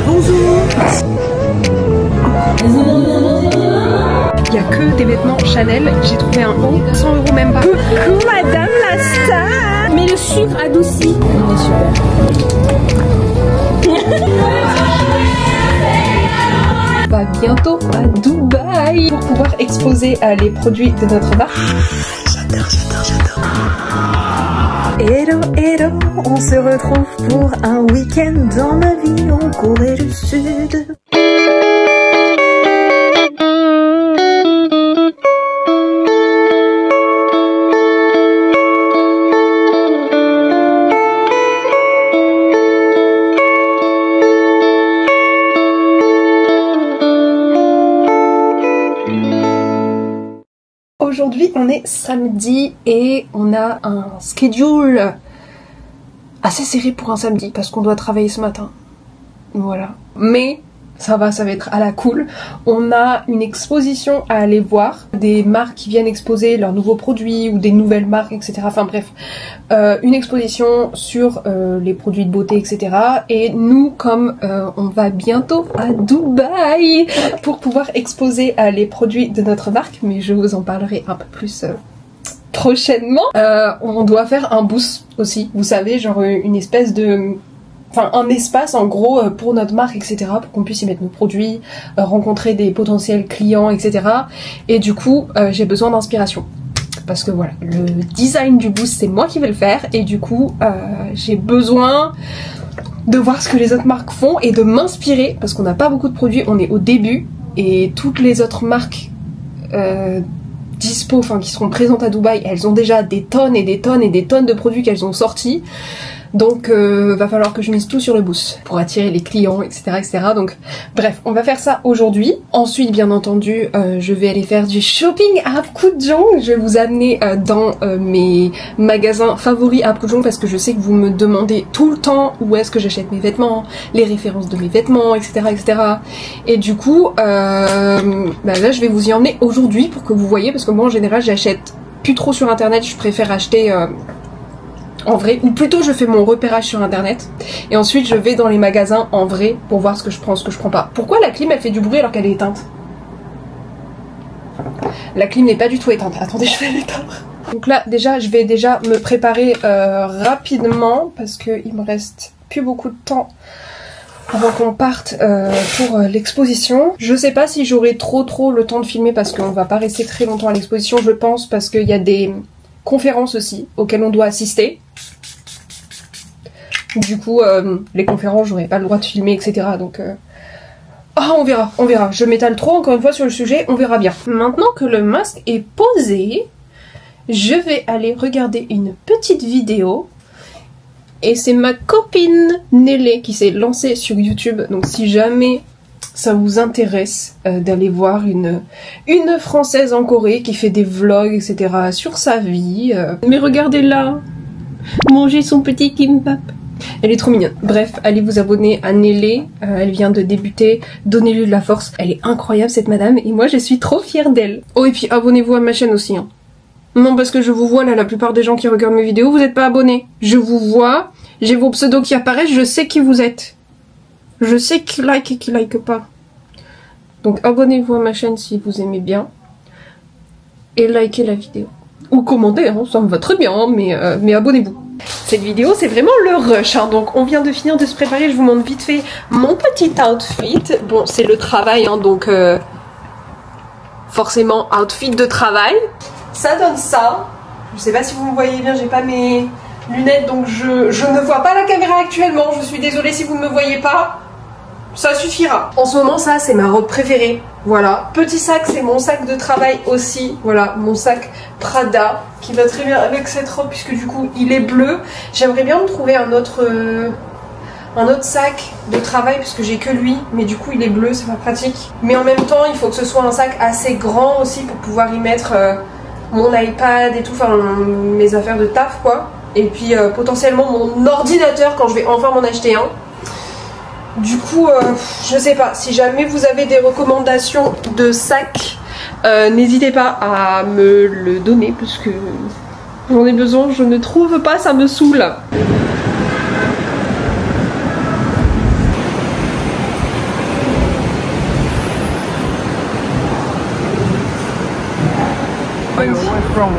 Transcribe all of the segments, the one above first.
Bonjour. Il n'y a que des vêtements Chanel. J'ai trouvé un haut, 100 € même pas. Coucou madame la star. Mais le sucre adouci. On va bientôt à Dubaï pour pouvoir exposer les produits de notre marque. J'adore. Hello, hello, on se retrouve pour un week-end dans ma vie en Corée du Sud. Aujourd'hui on est samedi et on a un schedule assez serré pour un samedi parce qu'on doit travailler ce matin. Voilà. Mais ça va être à la cool. On a une exposition à aller voir, des marques qui viennent exposer leurs nouveaux produits ou des nouvelles marques, etc. Enfin bref, une exposition sur les produits de beauté, etc. Et nous, comme on va bientôt à Dubaï pour pouvoir exposer les produits de notre marque, mais je vous en parlerai un peu plus prochainement, on doit faire un booth aussi, vous savez, genre une espèce de... Enfin, un espace en gros pour notre marque, etc. pour qu'on puisse y mettre nos produits, rencontrer des potentiels clients, etc. Et du coup, j'ai besoin d'inspiration. Parce que voilà, le design du booth, c'est moi qui vais le faire. Et du coup, j'ai besoin de voir ce que les autres marques font et de m'inspirer. Parce qu'on n'a pas beaucoup de produits, on est au début. Et toutes les autres marques dispo, enfin qui seront présentes à Dubaï, elles ont déjà des tonnes et des tonnes et des tonnes de produits qu'elles ont sortis. Donc va falloir que je mise tout sur le booth pour attirer les clients, etc., etc. Donc bref, on va faire ça aujourd'hui. Ensuite, bien entendu, je vais aller faire du shopping à Apgujeong. Je vais vous amener dans mes magasins favoris à Apgujeong parce que je sais que vous me demandez tout le temps où est-ce que j'achète mes vêtements, les références de mes vêtements, etc., etc. Et du coup, là, je vais vous y emmener aujourd'hui pour que vous voyez, parce que moi en général, j'achète plus trop sur internet. Je préfère acheter en vrai, ou plutôt je fais mon repérage sur internet et ensuite je vais dans les magasins en vrai pour voir ce que je prends, ce que je prends pas. Pourquoi la clim elle fait du bruit alors qu'elle est éteinte? La clim n'est pas du tout éteinte. Attendez, je vais l'éteindre. Donc là déjà je vais déjà me préparer rapidement parce qu'il me reste plus beaucoup de temps avant qu'on parte pour l'exposition. Je sais pas si j'aurai trop le temps de filmer parce qu'on va pas rester très longtemps à l'exposition, je pense, parce qu'il y a des conférences aussi auxquelles on doit assister. Du coup, les conférences, j'aurais pas le droit de filmer, etc. Donc, on verra. Je m'étale trop encore une fois sur le sujet, on verra bien. Maintenant que le masque est posé, je vais aller regarder une petite vidéo. Et c'est ma copine Nelly qui s'est lancée sur YouTube. Donc si jamais ça vous intéresse d'aller voir une Française en Corée qui fait des vlogs, etc. sur sa vie. Mais regardez-la, manger son petit kimbap. Elle est trop mignonne. Bref, allez vous abonner à Nelly. Elle vient de débuter. Donnez-lui de la force. Elle est incroyable cette madame et moi je suis trop fière d'elle. Oh et puis abonnez-vous à ma chaîne aussi. Hein. Non parce que je vous vois là, la plupart des gens qui regardent mes vidéos, vous n'êtes pas abonnés. Je vous vois, j'ai vos pseudos qui apparaissent, je sais qui vous êtes. Je sais qui like et qui like pas. Donc abonnez-vous à ma chaîne si vous aimez bien. Et likez la vidéo. Ou commentez, hein, ça me va très bien, hein, mais abonnez-vous. Cette vidéo c'est vraiment le rush, hein, donc on vient de finir de se préparer, je vous montre vite fait mon petit outfit. Bon c'est le travail, hein, donc forcément outfit de travail. Ça donne ça. Je sais pas si vous me voyez bien, j'ai pas mes lunettes donc je ne vois pas la caméra actuellement. Je suis désolée si vous ne me voyez pas. Ça suffira. En ce moment ça c'est ma robe préférée. Voilà. Petit sac, c'est mon sac de travail aussi. Voilà, mon sac Prada qui va très bien avec cette robe puisque du coup il est bleu. J'aimerais bien me trouver un autre sac de travail puisque j'ai que lui, mais du coup il est bleu, c'est pas pratique. Mais en même temps il faut que ce soit un sac assez grand aussi pour pouvoir y mettre mon iPad et tout, enfin mes affaires de taf quoi. Et puis potentiellement mon ordinateur quand je vais enfin m'en acheter un. Du coup, je sais pas, si jamais vous avez des recommandations de sacs, n'hésitez pas à me le donner parce que j'en ai besoin, je ne trouve pas, ça me saoule. things. From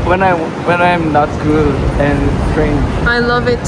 when I'm not good and strange. I love it.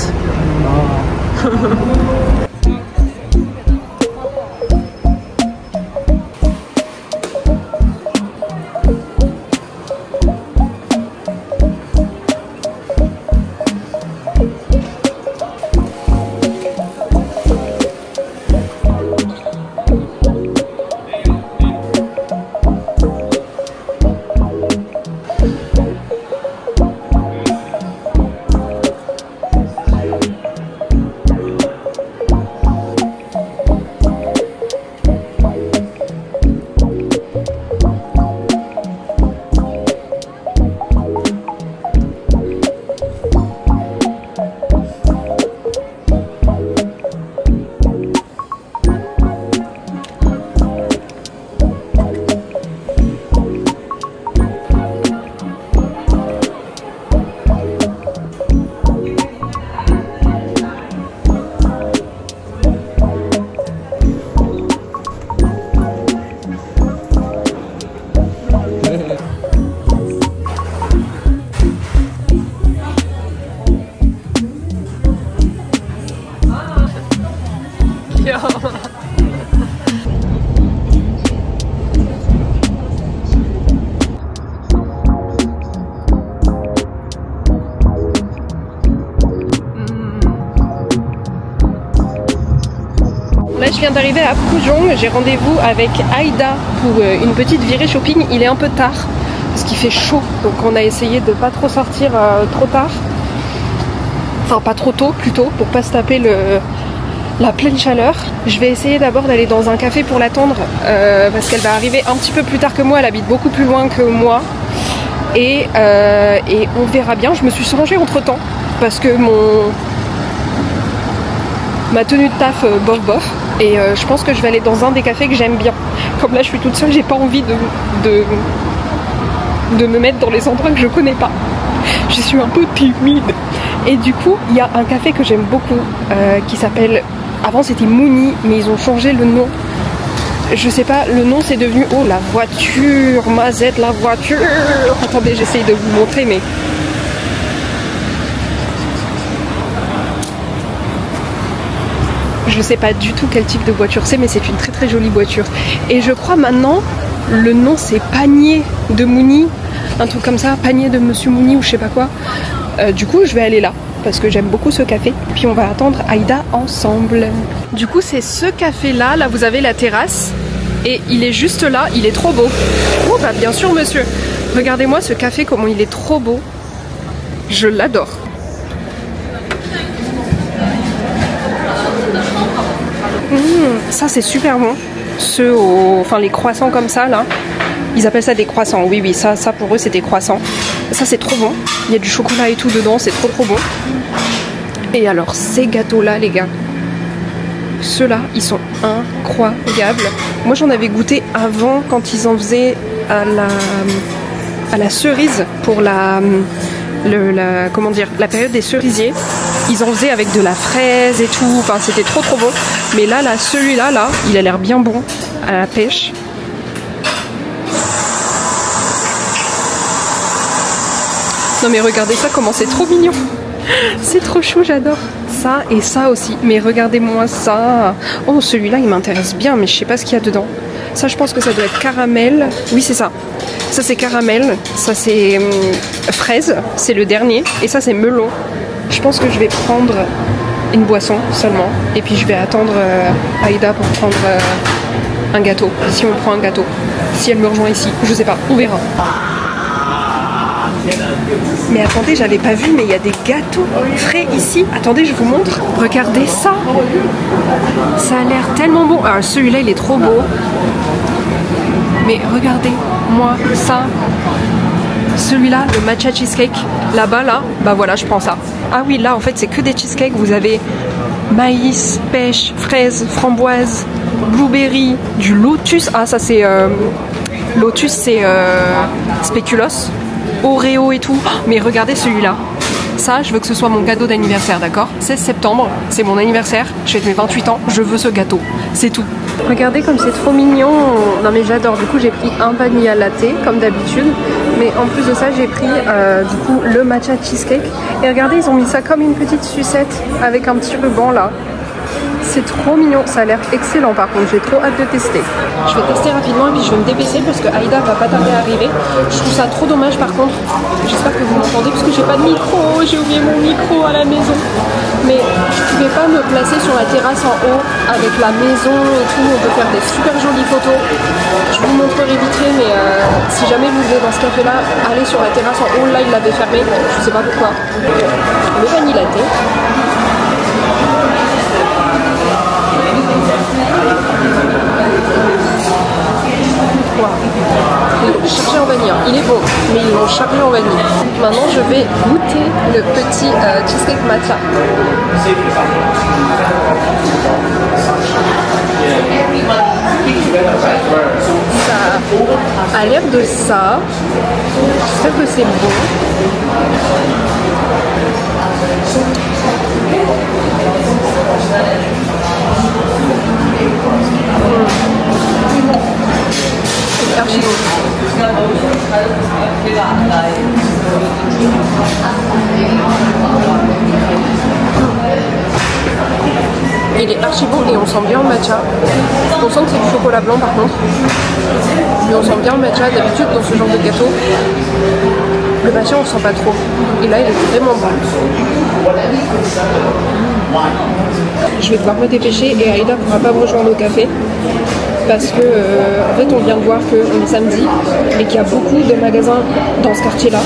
Là je viens d'arriver à Pujong, j'ai rendez-vous avec Aïda pour une petite virée shopping. Il est un peu tard parce qu'il fait chaud, donc on a essayé de pas trop sortir trop tard. Enfin pas trop tôt plutôt, pour pas se taper la pleine chaleur. Je vais essayer d'abord d'aller dans un café pour l'attendre parce qu'elle va arriver un petit peu plus tard que moi, elle habite beaucoup plus loin que moi. Et on verra bien, je me suis changée entre temps parce que ma tenue de taf bof bof. Et je pense que je vais aller dans un des cafés que j'aime bien. Comme là je suis toute seule, j'ai pas envie de me mettre dans les endroits que je connais pas. Je suis un peu timide. Et du coup, il y a un café que j'aime beaucoup qui s'appelle... Avant c'était Mouni, mais ils ont changé le nom. Je sais pas, le nom c'est devenu... Oh la voiture, Mazette la voiture. Attendez, j'essaye de vous montrer, mais... Je sais pas du tout quel type de voiture c'est, mais c'est une très très jolie voiture. Et je crois maintenant, le nom c'est Panier de Mouni, un truc comme ça, Panier de Monsieur Mouni ou je sais pas quoi. Du coup je vais aller là, parce que j'aime beaucoup ce café. Puis on va attendre Aïda ensemble. Du coup c'est ce café là, là vous avez la terrasse. Et il est juste là, il est trop beau. Oh bah bien sûr monsieur. Regardez-moi ce café, comment il est trop beau. Je l'adore. Ça c'est super bon. Enfin les croissants comme ça là, ils appellent ça des croissants. Oui oui, ça pour eux c'est des croissants. Ça c'est trop bon. Il y a du chocolat et tout dedans, c'est trop trop bon. Et alors ces gâteaux là les gars, ceux-là ils sont incroyables. Moi j'en avais goûté avant quand ils en faisaient à la cerise pour comment dire, la période des cerisiers. Ils en faisaient avec de la fraise et tout, enfin c'était trop trop bon. Mais là, celui-là, là, il a l'air bien bon à la pêche. Non mais regardez ça, comment c'est trop mignon. C'est trop chou, j'adore. Ça et ça aussi, mais regardez-moi ça. Oh celui-là il m'intéresse bien, mais je sais pas ce qu'il y a dedans. Ça je pense que ça doit être caramel. Oui c'est ça. Ça c'est caramel, ça c'est fraise, c'est le dernier. Et ça c'est melon. Je pense que je vais prendre une boisson seulement. Et puis je vais attendre Aïda pour prendre un gâteau. Si on prend un gâteau. Si elle me rejoint ici. Je sais pas, on verra. Mais attendez, j'avais pas vu, mais il y a des gâteaux frais ici. Attendez, je vous montre. Regardez ça. Ça a l'air tellement bon. Alors celui-là, il est trop beau. Mais regardez, moi, ça... Celui-là, le matcha cheesecake, là-bas, là, bah voilà, je prends ça. Ah oui, là, en fait, c'est que des cheesecakes. Vous avez maïs, pêche, fraise, framboise, blueberry, du lotus. Ah, ça, c'est... lotus, c'est spéculoos, Oreo et tout. Mais regardez celui-là. ça, je veux que ce soit mon cadeau d'anniversaire, d'accord? 16 septembre, c'est mon anniversaire, je fête mes 28 ans, je veux ce gâteau, c'est tout. Regardez comme c'est trop mignon. Non mais j'adore, du coup j'ai pris un vanilla latte comme d'habitude, mais en plus de ça j'ai pris du coup le matcha cheesecake. Et regardez, ils ont mis ça comme une petite sucette avec un petit ruban là. C'est trop mignon, ça a l'air excellent par contre, j'ai trop hâte de tester. Je vais tester rapidement et puis je vais me dépêcher parce que Aïda va pas tarder à arriver. Je trouve ça trop dommage par contre, j'espère que vous m'entendez parce que j'ai pas de micro, j'ai oublié mon micro à la maison. Mais je pouvais pas me placer sur la terrasse en haut avec la maison et tout, on peut faire des super jolies photos. Je vous montrerai vite fait, mais si jamais vous venez dans ce café là, allez sur la terrasse en haut, là il l'avait fermé, je sais pas pourquoi. Le vanilla latte. Wow. Ils l'ont chargé en vanille, il est bon, mais ils l'ont chargé en vanille. Maintenant je vais goûter le petit cheesecake matcha. Ça a l'air de ça. J'espère que c'est bon. C'est archi bon. Il est archi bon et on sent bien le matcha. On sent que c'est du chocolat blanc par contre. Mais on sent bien le matcha. D'habitude dans ce genre de gâteau, le matcha on sent pas trop. Et là il est vraiment bon. Je vais devoir me dépêcher et Aïda pourra pas me rejoindre au café. Parce que en fait on vient de voir qu'on est samedi et qu'il y a beaucoup de magasins dans ce quartier là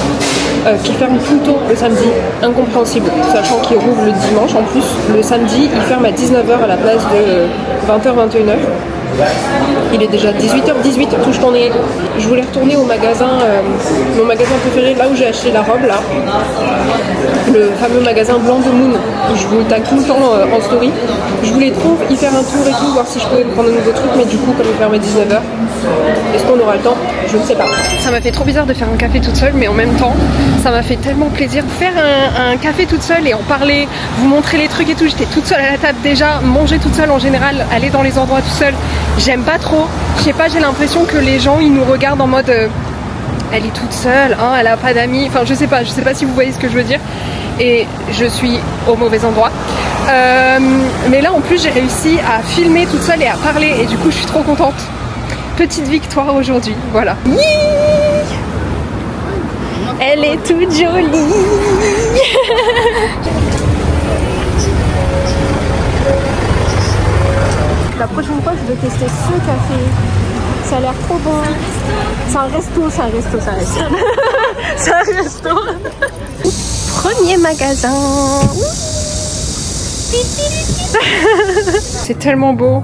qui ferment plus tôt le samedi, incompréhensible, sachant qu'ils rouvrent le dimanche en plus. Le samedi ils ferment à 19 h à la place de 20 h 21 h. Il est déjà 18 h 18, touche ton nez. Je voulais retourner au magasin, mon magasin préféré, là où j'ai acheté la robe là, le fameux magasin Blanc de Moon. Je vous le tag tout le temps en story. Je voulais trop y faire un tour et tout, voir si je pouvais prendre de nouveaux trucs, mais du coup comme il ferme à 19 h, est-ce qu'on aura le temps? Je ne sais pas. Ça m'a fait trop bizarre de faire un café toute seule, mais en même temps ça m'a fait tellement plaisir de faire un café toute seule et en parler, vous montrer les trucs et tout. J'étais toute seule à la table déjà, manger toute seule en général, aller dans les endroits toute seule, j'aime pas trop. Je sais pas, j'ai l'impression que les gens ils nous regardent en mode elle est toute seule, hein, elle a pas d'amis, enfin je sais pas si vous voyez ce que je veux dire. Et je suis au mauvais endroit. Mais là en plus j'ai réussi à filmer toute seule et à parler et du coup je suis trop contente. Petite victoire aujourd'hui, voilà. Elle est toute jolie. La prochaine fois je vais tester ce café. Ça a l'air trop bon. C'est un resto. C'est un resto. Premier magasin. C'est tellement beau.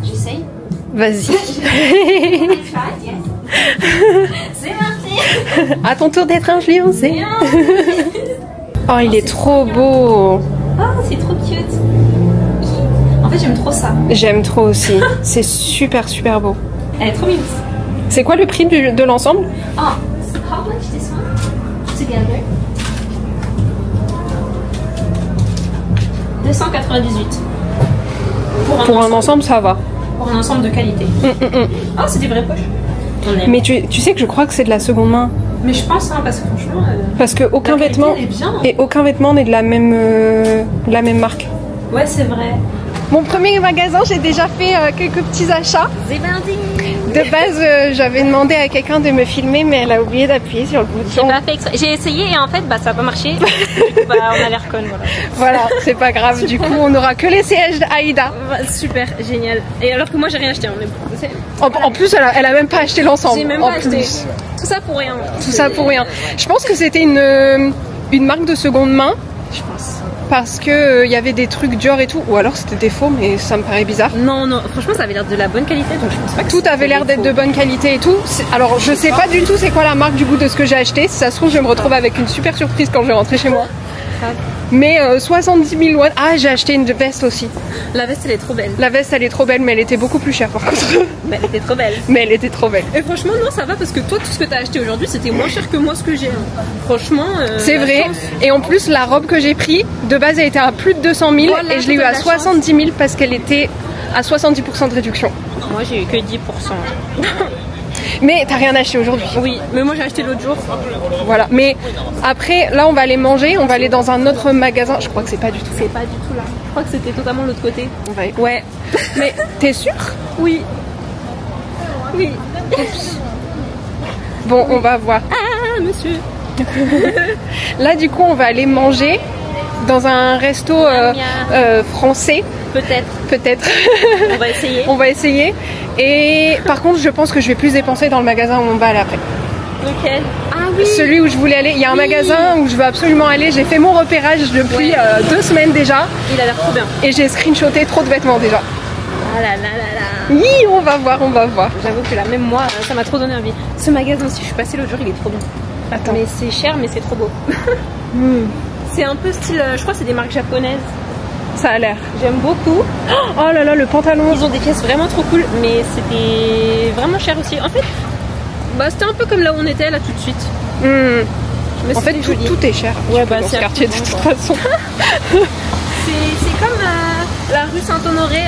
J'essaye. Vas-y. C'est parti. À ton tour d'être influencé. Oh, il est trop beau. Oh, c'est trop cute. En fait, j'aime trop ça. J'aime trop aussi. C'est super beau. Elle est trop mignonne. C'est quoi le prix de l'ensemble? Oh, how much this one together? 298. Pour un ensemble, ça va. Pour un ensemble de qualité. Oh, c'est des vraies poches. Mais tu sais que je crois que c'est de la seconde main. Mais je pense, hein, parce que franchement... parce que aucun vêtement et aucun vêtement n'est de la même marque. Ouais, c'est vrai. Mon premier magasin, j'ai déjà fait quelques petits achats. C'est parti. De base, j'avais demandé à quelqu'un de me filmer, mais elle a oublié d'appuyer sur le bouton. J'ai pas fait exprès. J'ai essayé et en fait, bah, ça n'a pas marché. Bah, on a l'air conne, voilà. Voilà, c'est pas grave. Du coup, on n'aura que les sièges d'Aïda. Super, génial. Et alors que moi, j'ai rien acheté. En plus, elle a même pas acheté l'ensemble. J'ai même pas acheté. Tout ça pour rien. Tout ça pour rien. Je pense que c'était une marque de seconde main. Je pense. Parce que y avait des trucs Dior et tout, ou alors c'était des faux, mais ça me paraît bizarre. Non, franchement ça avait l'air de la bonne qualité, donc je pense pas que tout avait l'air d'être de bonne qualité et tout. Alors je sais pas du tout c'est quoi la marque du coup de ce que j'ai acheté. Si ça se trouve je vais me retrouver avec une super surprise quand je vais rentrer chez moi. Mais 70 000 won. Ah, j'ai acheté une veste aussi. La veste elle est trop belle. La veste elle est trop belle, mais elle était beaucoup plus chère par contre. Mais elle était trop belle. Mais elle était trop belle. Et franchement non ça va parce que toi tout ce que t'as acheté aujourd'hui c'était moins cher que moi ce que j'ai. Franchement. C'est vrai. Chance. Et en plus la robe que j'ai pris de base elle était à plus de 200 000 Voilà, et je l'ai eu à 70 000 parce qu'elle était à 70% de réduction. Moi j'ai eu que 10%. Mais t'as rien acheté aujourd'hui. Oui, mais moi j'ai acheté l'autre jour. Voilà. Mais après là on va aller manger, on va aller dans un autre magasin. Je crois que c'est pas du tout. C'est pas du tout là. Je crois que c'était totalement l'autre côté. On va y... Ouais. Mais t'es sûre? Oui. Oui. Bon, on va voir. Ah monsieur. Là du coup on va aller manger dans un resto français. Peut-être. On va essayer. On va essayer. Et par contre je pense que je vais plus dépenser dans le magasin où on va aller après. Lequel? Ah oui. Celui où je voulais aller. Il y a un magasin où je veux absolument aller. J'ai fait mon repérage depuis 2 semaines déjà. Il a l'air trop bien. Et j'ai screenshoté trop de vêtements déjà. Ah là là là là. Oui, on va voir. J'avoue que là, même moi, ça m'a trop donné envie. Ce magasin aussi, je suis passée l'autre jour, il est trop bien. Attends. Mais c'est cher, mais c'est trop beau. C'est un peu style, je crois que c'est des marques japonaises. Ça a l'air. J'aime beaucoup. Oh là là, le pantalon. Ils ont des pièces vraiment trop cool, mais c'était vraiment cher aussi. En fait, bah, c'était un peu comme là où on était, là, tout de suite. Mais en fait, tout est cher. Ouais, bah, dans c'est ce quartier de toute façon. C'est comme la rue Saint-Honoré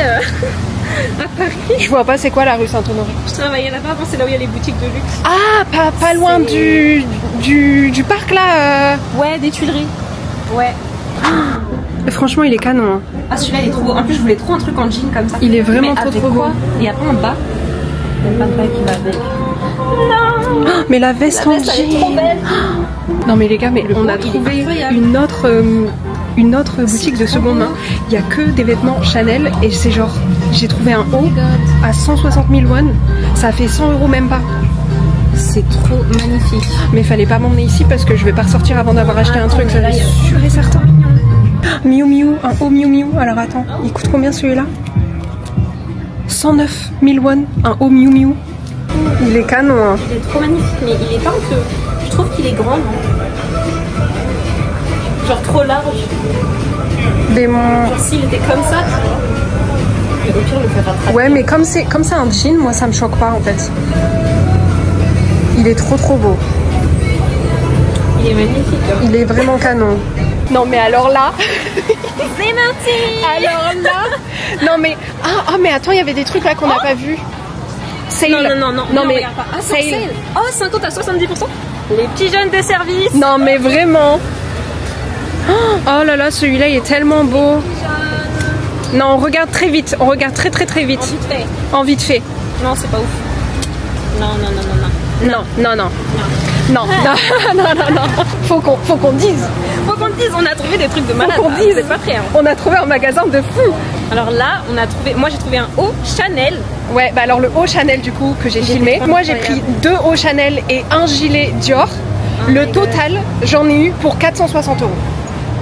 à Paris. Je vois pas c'est quoi la rue Saint-Honoré. Je travaillais là-bas, avant c'est là où il y a les boutiques de luxe. Ah, pas loin du parc là. Ouais, des Tuileries. Ouais. Franchement, il est canon. Hein. Ah, celui-là il est trop beau. En plus, je voulais trop un truc en jean comme ça. Il est vraiment mais trop beau. Il n'y a pas un bas. Il n'y a pas de bas qui va avec. Non. Oh, mais la veste en jean. Elle est trop belle. Non mais les gars, mais on a trouvé une autre boutique de seconde main. Il y a que des vêtements Chanel et c'est genre, j'ai trouvé un haut à 160 000 won. Ça fait 100 € même pas. C'est trop magnifique. Mais fallait pas m'emmener ici parce que je vais pas ressortir avant d'avoir acheté un truc, ça va être sûr et certain. Miu Miu, un haut Miu Miu. Alors attends, il coûte combien celui-là? 109 000 won, un haut Miu Miu. Il est canon. Hein. Il est trop magnifique, mais il est pas un peu. Je trouve qu'il est grand. Genre trop large. Genre s'il était comme ça. Et au pire, le faire rattraper. Ouais, mais comme c'est un jean, moi ça me choque pas en fait. Il est trop beau. Il est magnifique. Hein. Il est vraiment canon. Non mais alors là. C'est parti. Alors là. Non mais mais attends, il y avait des trucs là qu'on n'a pas vu. Sale. Non mais regarde pas. Ah, sale. Oh, 50 à 70%. Les petits jeunes de service. Non mais vraiment. Oh là là, celui-là il est tellement beau. Non, on regarde très vite. On regarde très vite. En vite fait. Non, c'est pas ouf. Non. Non. Faut qu'on dise. On a trouvé des trucs de malade. Faut qu'on dise. C'est pas prêt. Hein. On a trouvé un magasin de fou. Alors là, moi j'ai trouvé un haut Chanel. Ouais, bah alors le haut Chanel du coup que j'ai filmé. Moi j'ai pris 2 hauts Chanel et un gilet Dior. Le total, j'en ai eu pour 460 €.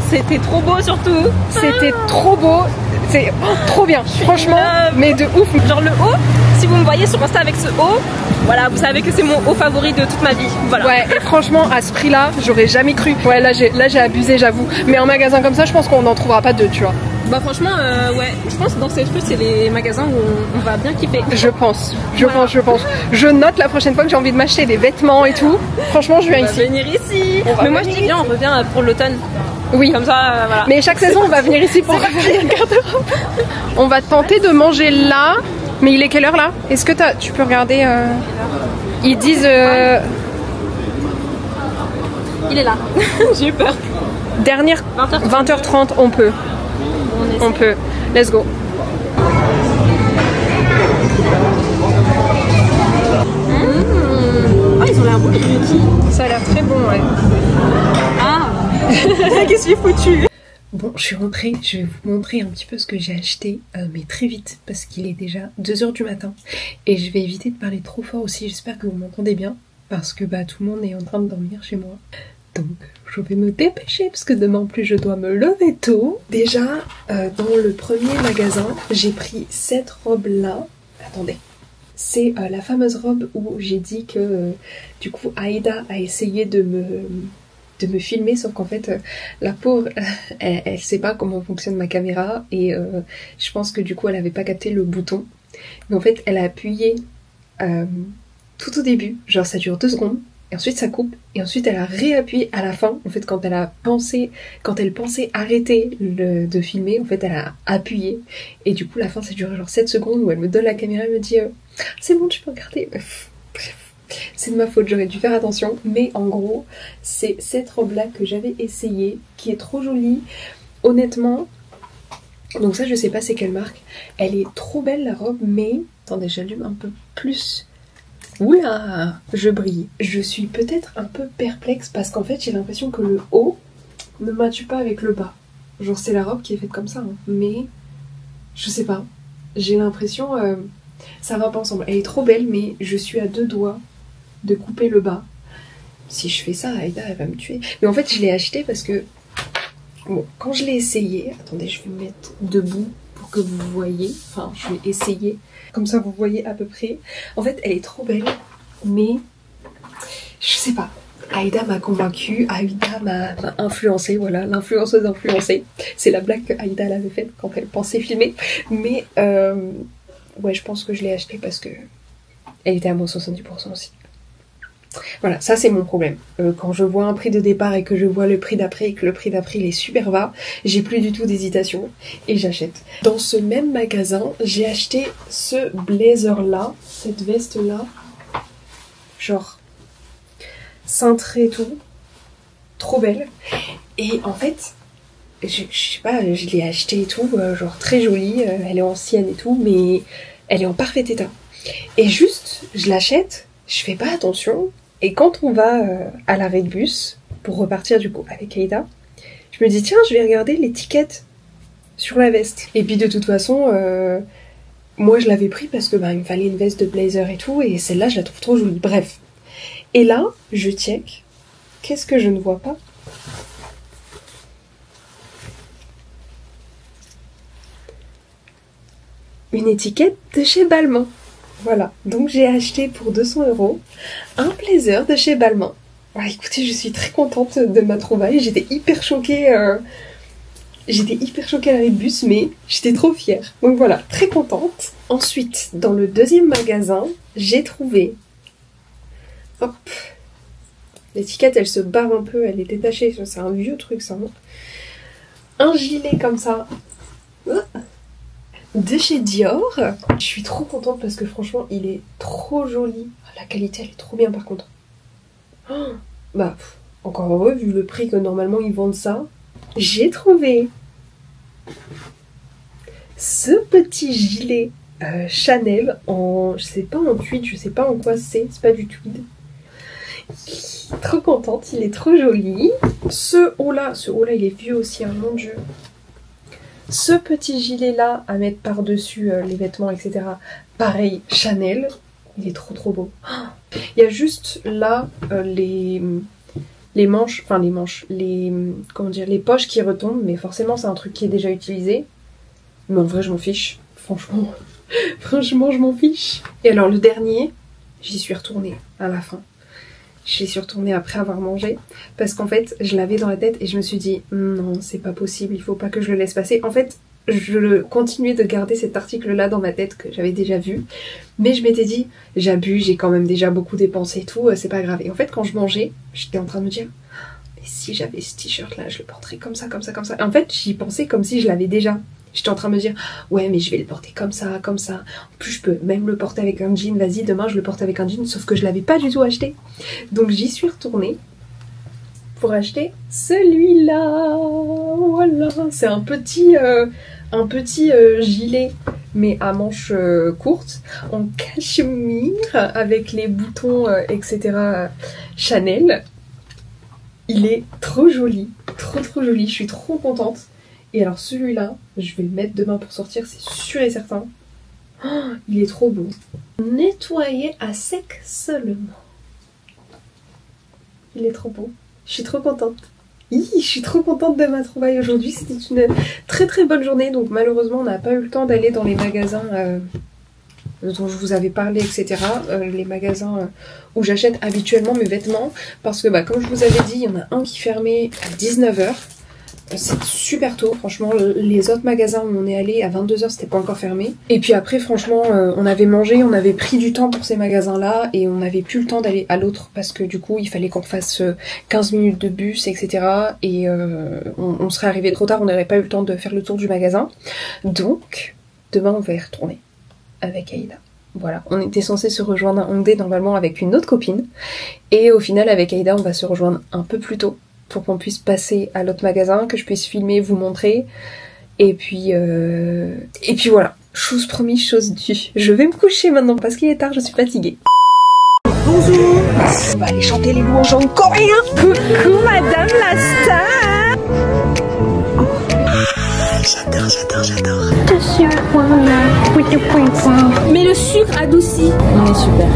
C'était trop beau surtout. C'était trop beau. C'est trop bien, franchement, mais de ouf. Genre le haut, si vous me voyez sur Insta avec ce haut, voilà, vous savez que c'est mon haut favori de toute ma vie. Voilà. Ouais, et franchement, à ce prix-là, j'aurais jamais cru. Ouais, là j'ai abusé, j'avoue. Mais en magasin comme ça, je pense qu'on n'en trouvera pas 2, tu vois. Bah franchement, ouais, je pense que dans ces trucs, c'est les magasins où on va bien kiffer. Je pense. Je note la prochaine fois que j'ai envie de m'acheter des vêtements et tout. Franchement, je viens ici. On va venir ici. Mais moi, je dis bien, on revient pour l'automne. Oui. Comme ça, voilà. Mais chaque saison, on va venir ici pour refaire une garde-robe. On va tenter de manger là. Mais il est quelle heure là? Est-ce que tu peux regarder Ils disent... Il est là. J'ai eu peur. Dernière 20h30, on peut. On peut. Let's go. Oh, ils ont l'air beaux les beauty. Ça a l'air très bon, ouais. Ah. Qu'est-ce que j'ai foutu? Bon, je suis rentrée, je vais vous montrer un petit peu ce que j'ai acheté, mais très vite, parce qu'il est déjà 2 h du matin. Et je vais éviter de parler trop fort aussi, j'espère que vous m'entendez bien, parce que bah tout le monde est en train de dormir chez moi. Donc je vais me dépêcher, parce que demain en plus je dois me lever tôt. Déjà, dans le premier magasin, j'ai pris cette robe-là. Attendez. C'est la fameuse robe où j'ai dit que du coup Aïda a essayé de de me filmer, sauf qu'en fait la pauvre elle sait pas comment fonctionne ma caméra et je pense que du coup elle avait pas capté le bouton, mais en fait elle a appuyé tout au début, genre ça dure 2 secondes et ensuite ça coupe et ensuite elle a réappuyé à la fin, en fait quand elle pensait arrêter de filmer, en fait elle a appuyé et du coup la fin ça dure genre 7 secondes où elle me donne la caméra et me dit c'est bon tu peux regarder. C'est de ma faute, j'aurais dû faire attention, mais en gros, c'est cette robe-là que j'avais essayée, qui est trop jolie, honnêtement. Donc ça, je sais pas c'est quelle marque. Elle est trop belle la robe, mais... Attendez, j'allume un peu plus. Oula, je brille. Je suis peut-être un peu perplexe parce qu'en fait, j'ai l'impression que le haut ne matche pas avec le bas. Genre, c'est la robe qui est faite comme ça, hein. Mais je sais pas. J'ai l'impression... ça va pas ensemble. Elle est trop belle, mais je suis à 2 doigts de couper le bas. Si je fais ça, Aïda elle va me tuer. Mais en fait je l'ai acheté parce que bon, quand je l'ai essayé, attendez je vais me mettre debout pour que vous voyez, enfin je vais essayer comme ça vous voyez à peu près. En fait elle est trop belle, mais je sais pas, Aïda m'a convaincue, Aïda m'a influencée, voilà, l'influenceuse influencée. C'est la blague que Aïda elle avait faite quand elle pensait filmer, mais ouais je pense que je l'ai acheté parce que elle était à moins 70% aussi. Voilà, ça c'est mon problème. Quand je vois un prix de départ et que je vois le prix d'après et que le prix d'après il est super bas, j'ai plus du tout d'hésitation et j'achète. Dans ce même magasin, j'ai acheté ce blazer là, cette veste là, genre cintrée et tout, trop belle. Et en fait, je sais pas, je l'ai acheté et tout, genre très jolie, elle est ancienne et tout, mais elle est en parfait état. Et juste, je l'achète, je fais pas attention. Et quand on va à l'arrêt de bus, pour repartir du coup avec Aïda, je me dis tiens je vais regarder l'étiquette sur la veste. Et puis de toute façon, moi je l'avais pris parce que il me fallait une veste de blazer et tout, et celle-là je la trouve trop jolie, bref. Et là, je check, qu'est-ce que je ne vois pas? Une étiquette de chez Balmain. Voilà, donc j'ai acheté pour 200 € un blazer de chez Balmain. Ah, écoutez, je suis très contente de ma trouvaille. J'étais hyper choquée à l'arrêt de bus, mais j'étais trop fière. Donc voilà, très contente. Ensuite, dans le deuxième magasin, j'ai trouvé... Hop, l'étiquette, elle se barre un peu, elle est détachée. C'est un vieux truc, ça. Un gilet comme ça. De chez Dior. Je suis trop contente parce que franchement il est trop joli. La qualité elle est trop bien par contre. Oh, bah encore heureux vu le prix que normalement ils vendent ça. J'ai trouvé ce petit gilet Chanel en, je sais pas en tweed, je sais pas en quoi c'est pas du tweed. Trop contente, il est trop joli. Ce haut là il est vieux aussi, hein, mon dieu. Ce petit gilet là à mettre par dessus les vêtements etc, pareil Chanel, il est trop beau. Il y a juste là les manches, enfin les poches qui retombent, mais forcément c'est un truc qui est déjà utilisé, mais en vrai je m'en fiche, franchement je m'en fiche. Et alors le dernier, j'y suis retournée à la fin. J'y suis retournée après avoir mangé parce qu'en fait je l'avais dans la tête et je me suis dit non c'est pas possible, il faut pas que je le laisse passer. En fait je continuais de garder cet article là dans ma tête que j'avais déjà vu, mais je m'étais dit j'abuse, j'ai quand même déjà beaucoup dépensé et tout, c'est pas grave. Et en fait quand je mangeais j'étais en train de me dire mais si j'avais ce t-shirt là je le porterais comme ça. Et en fait j'y pensais comme si je l'avais déjà. J'étais en train de me dire ouais mais je vais le porter comme ça. En plus je peux même le porter avec un jean, vas-y demain je le porte avec un jean, sauf que je l'avais pas du tout acheté. Donc j'y suis retournée pour acheter celui-là. Voilà, c'est un petit gilet mais à manches courtes en cachemire avec les boutons etc Chanel. Il est trop joli, trop joli, je suis trop contente. Et alors celui-là, je vais le mettre demain pour sortir, c'est sûr et certain. Oh, il est trop beau. Nettoyer à sec seulement. Il est trop beau. Je suis trop contente. Je suis trop contente de ma trouvaille aujourd'hui. C'était une très bonne journée. Donc malheureusement, on n'a pas eu le temps d'aller dans les magasins dont je vous avais parlé, etc. Les magasins où j'achète habituellement mes vêtements. Parce que comme je vous avais dit, il y en a un qui fermait à 19h. C'est super tôt, franchement. Les autres magasins où on est allé à 22h, c'était pas encore fermé. Et puis après, franchement, on avait mangé, on avait pris du temps pour ces magasins-là et on n'avait plus le temps d'aller à l'autre parce que du coup, il fallait qu'on fasse 15 minutes de bus, etc. Et on serait arrivé trop tard, on n'aurait pas eu le temps de faire le tour du magasin. Donc, demain, on va y retourner avec Aïda. Voilà, on était censé se rejoindre à Hongdae normalement avec une autre copine. Et au final, avec Aïda, on va se rejoindre un peu plus tôt pour qu'on puisse passer à l'autre magasin, que je puisse filmer, vous montrer. Et puis voilà, chose promise, chose due. Je vais me coucher maintenant parce qu'il est tard, je suis fatiguée. Bonjour. On va aller chanter les louanges en coréen. Coucou madame la star. J'adore. Mais le sucre adouci. On est super.